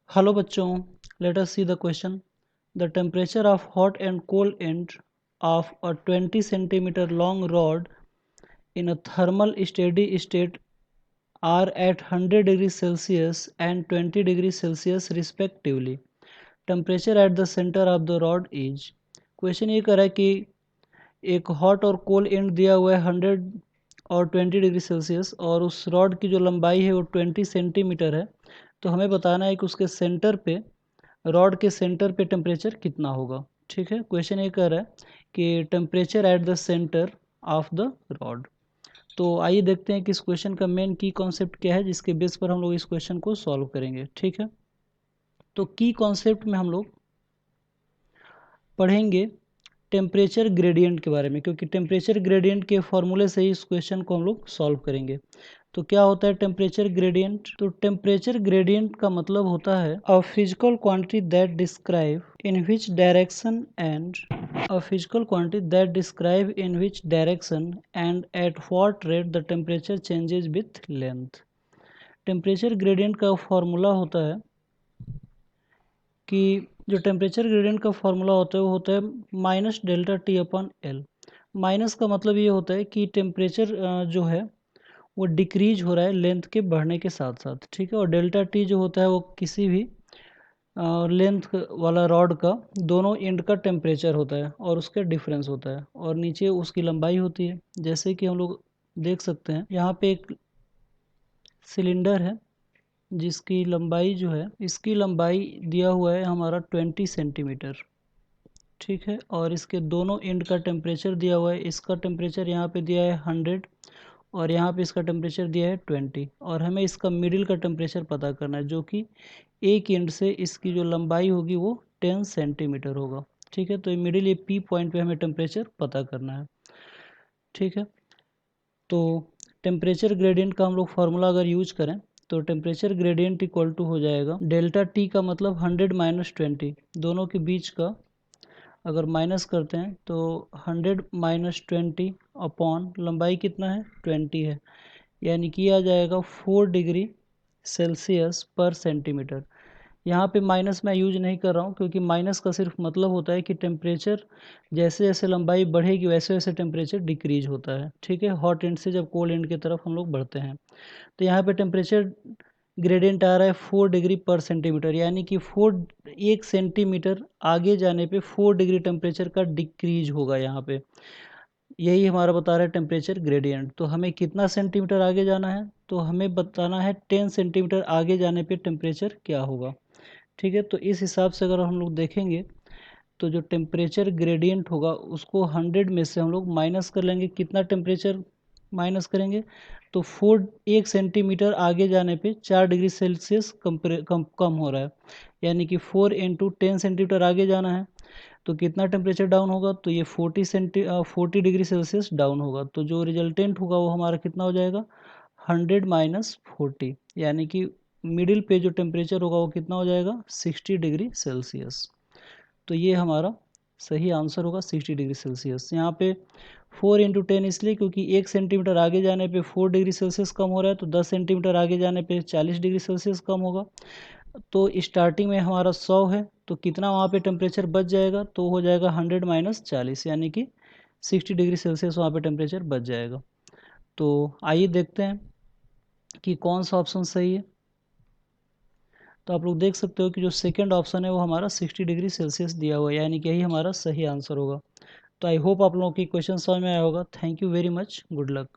Hello bachchon, let us see the question. The temperature of hot and cold end of a 20 centimeter long rod in a thermal steady state are at 100 degrees Celsius and 20 degrees Celsius respectively. Temperature at the center of the rod is. Question ये कर रहा है कि एक hot और cold and दिया हुआ है 100 और 20 डिग्री सेल्सियस और उस रॉड की जो लंबाई है वो 20 सेंटीमीटर है। तो हमें बताना है कि उसके सेंटर पे, रॉड के सेंटर पे टेम्परेचर कितना होगा। ठीक है, क्वेश्चन ये कह रहा है कि temperature at the centre of the rod. तो आइए देखते हैं कि इस क्वेश्चन का मेन की कॉन्सेप्ट क्या है, जिसके बेस पर हम लोग इस क्वेश्चन को सॉल्व करेंगे। ठीक है, तो की कॉन्सेप्ट में हम लोग पढ़ेंगे टेम्परेचर ग्रेडियंट के बारे में, क्योंकि टेम्परेचर ग्रेडियंट के फॉर्मूले से ही इस क्वेश्चन को हम लोग सॉल्व करेंगे। तो क्या होता है टेम्परेचर ग्रेडियंट? तो टेम्परेचर ग्रेडियंट का मतलब होता है a physical quantity that describe in which direction and at what rate the temperature changes with length. Temperature gradient का फॉर्मूला होता है कि जो टेम्परेचर ग्रेडियंट का फॉर्मूला होता है वो होता है minus delta T upon L. Minus का मतलब ये होता है कि टेम्परेचर जो है वो डिक्रीज हो रहा है लेंथ के बढ़ने के साथ साथ। ठीक है, और डेल्टा टी जो होता है वो किसी भी लेंथ वाला रॉड का दोनों एंड का टेम्परेचर होता है और उसका डिफरेंस होता है, और नीचे उसकी लंबाई होती है। जैसे कि हम लोग देख सकते हैं यहाँ पे एक सिलेंडर है जिसकी लंबाई जो है, इसकी लंबाई दिया हुआ है हमारा 20 सेंटीमीटर। ठीक है, और इसके दोनों एंड का टेम्परेचर दिया हुआ है। इसका टेम्परेचर यहाँ पे दिया है 100 और यहाँ पे इसका टेम्परेचर दिया है 20, और हमें इसका मिडिल का टेम्परेचर पता करना है, जो कि एक एंड से इसकी जो लंबाई होगी वो 10 सेंटीमीटर होगा। ठीक है, तो ये मिडिल, ये पी पॉइंट पे हमें टेम्परेचर पता करना है। ठीक है, तो टेम्परेचर ग्रेडियंट का हम लोग फार्मूला अगर यूज करें तो टेम्परेचर ग्रेडियंट इक्वल टू हो जाएगा डेल्टा टी का मतलब 100 माइनस 20, दोनों के बीच का अगर माइनस करते हैं तो 100 माइनस 20 अपॉन लंबाई कितना है 20 है, यानी कि आ जाएगा 4 डिग्री सेल्सियस पर सेंटीमीटर। यहाँ पे माइनस मैं यूज नहीं कर रहा हूँ क्योंकि माइनस का सिर्फ मतलब होता है कि टेम्परेचर जैसे जैसे लंबाई बढ़ेगी वैसे वैसे टेम्परेचर डिक्रीज होता है। ठीक है, हॉट एंड से जब कोल्ड एंड की तरफ हम लोग बढ़ते हैं तो यहाँ पे टेम्परेचर ग्रेडियंट आ रहा है 4 डिग्री पर सेंटीमीटर, यानी कि 1 सेंटीमीटर आगे जाने पे 4 डिग्री टेम्परेचर का डिक्रीज होगा यहाँ पे। यही हमारा बता रहा है टेम्परेचर ग्रेडियंट। तो हमें कितना सेंटीमीटर आगे जाना है, तो हमें बताना है 10 सेंटीमीटर आगे जाने पे टेम्परेचर क्या होगा। ठीक है, तो इस हिसाब से अगर हम लोग देखेंगे तो जो टेम्परेचर ग्रेडियंट होगा उसको 100 में से हम लोग माइनस कर लेंगे। कितना टेम्परेचर माइनस करेंगे, तो 1 सेंटीमीटर आगे जाने पे 4 डिग्री सेल्सियस कम हो रहा है, यानी कि 4 इंटू 10 सेंटीमीटर आगे जाना है तो कितना टेम्परेचर डाउन होगा, तो ये 40 डिग्री सेल्सियस डाउन होगा। तो जो रिजल्टेंट होगा वो हमारा कितना हो जाएगा 100 माइनस 40, यानी कि मिडिल पे जो टेम्परेचर होगा वो कितना हो जाएगा 60 डिग्री सेल्सियस। तो ये हमारा सही आंसर होगा 60 डिग्री सेल्सियस। यहाँ पे 4 इंटू 10 इसलिए क्योंकि 1 सेंटीमीटर आगे जाने पे 4 डिग्री सेल्सियस कम हो रहा है, तो 10 सेंटीमीटर आगे जाने पे 40 डिग्री सेल्सियस कम होगा। तो स्टार्टिंग में हमारा 100 है तो कितना वहाँ पे टेम्परेचर बच जाएगा, तो हो जाएगा 100 माइनस 40, यानी कि 60 डिग्री सेल्सियस वहाँ पे टेम्परेचर बच जाएगा। तो आइए देखते हैं कि कौन सा ऑप्शन सही है। तो आप लोग देख सकते हो कि जो सेकंड ऑप्शन है वो हमारा 60 डिग्री सेल्सियस दिया हुआ है, यानी कि यही हमारा सही आंसर होगा। तो आई होप आप लोगों की क्वेश्चन समझ में आया होगा। Thank you very much, good luck.